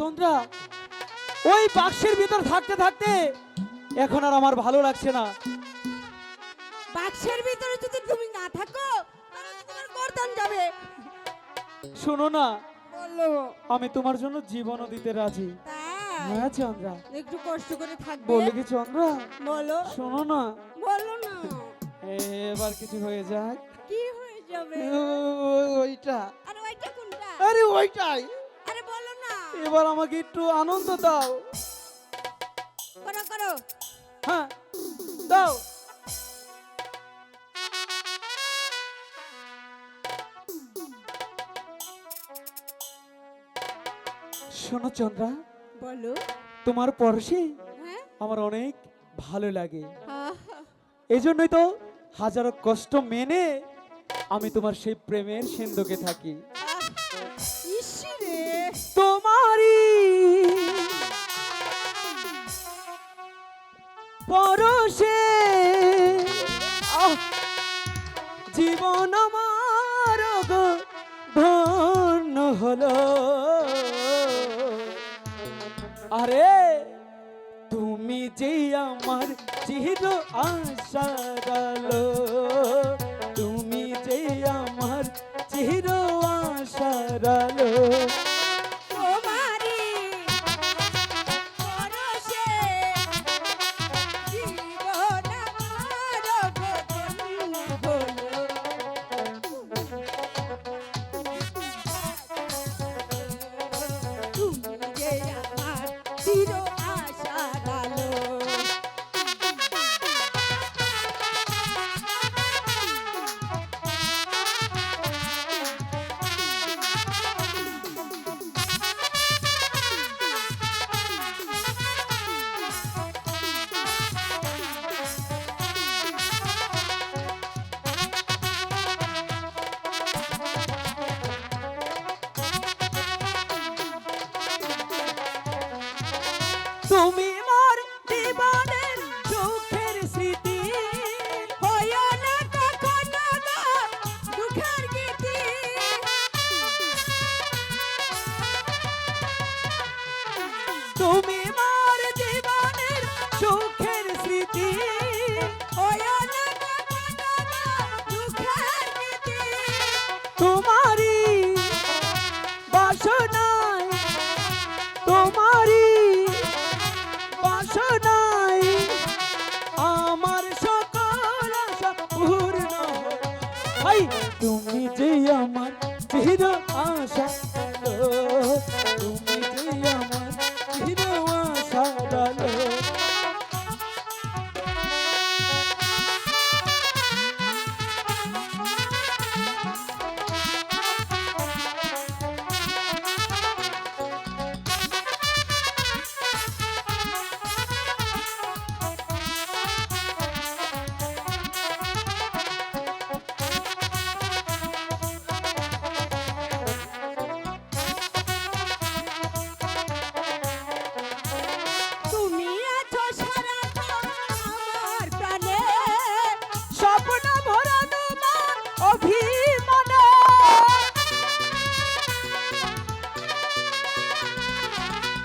চন্দ্রা, ওই বাক্সের ভিতর থাকতে থাকতে এখন আর আমার ভালো লাগছে না। বাক্সের ভিতরে যদি তুমি না থাকো তাহলে তো তোমার গর্দান যাবে। শোনো না, বলো। আমি তোমার জন্য জীবনও দিতে রাজি। তাই হ্যাঁ চন্দ্রা, একটু কষ্ট করে থাকবে। বলে কি চন্দ্রা? বলো। শোনো না, বলো না। এবার কিছু হয়ে যাক। কি হয়ে যাবে? ওইটা, আরে ওইটা কোনটা? আরে ওইটাই। আরে বলো না। এবার আমাকে একটু আনন্দ দাও। করো করো। হ্যাঁ দাও। শোনো চন্দ্রা, বলো। তোমার পরশে হ্যাঁ। আমার অনেক ভালো লাগে। আহা, এই জন্যই তো হাজারো কষ্ট মেনে আমি তোমার সেই প্রেমের সিন্ধুকে থাকি। ইসরে। তোমারই পরশে জীবন আমার গো ধন্য হলো। আরে তুমি যে আমার চির আশার আলো, তুমি যে আমার চির আশার আলো। তোমারই পরশে জীবন আমার ধন্য হলো। তুমি যে আমার চির আশার আলো। তুমি মোর জীবনের সুখের স্মৃতি, হইও না কখনো গো দুঃখের গীতি। তুমি মোর জীবনের সুখের স্মৃতি, হইও না কখনো গো দুঃখের গীতি। তোমারই বাসনায়, তোমারই বাসনায় আমার সকল আশা পূর্ণ হলো। হাই তুমি যে আমার চির আশা আলো, তুমি যে আমার চির আশা আলো। তুমি আছো সারাক্ষণ আমার প্রাণে। স্বপ্ন ভরানো মন অভিমানে,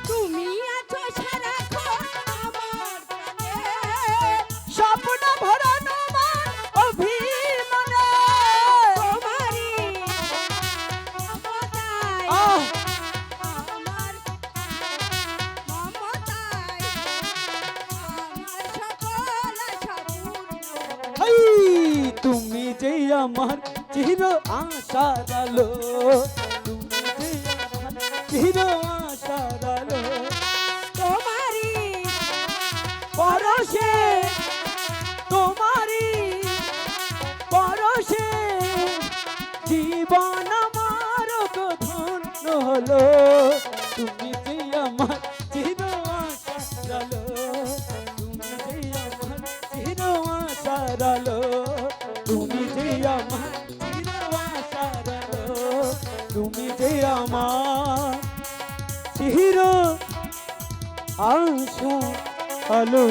তুমি আছো সারাক্ষণ আমার প্রাণে। স্বপ্ন ভরানো মন অভিমানে। তোমারই মমতায় আহ আমার মমতায় আমার সকল আশা পূর্ণ। হাই তুমি যে আমার চির আশার আলো, তুমি যে আমার চির আশার আলো। তোমারই পরশে, তোমারই পরশে জীবন আমার গো ধন্য হলো। তুমি যে আমার চির আশার আলো, তুমি যে আমার চির আশার আলো, তুমি যে আমার চির আশার আলো, তুমি যে আমার চির আশা আলো।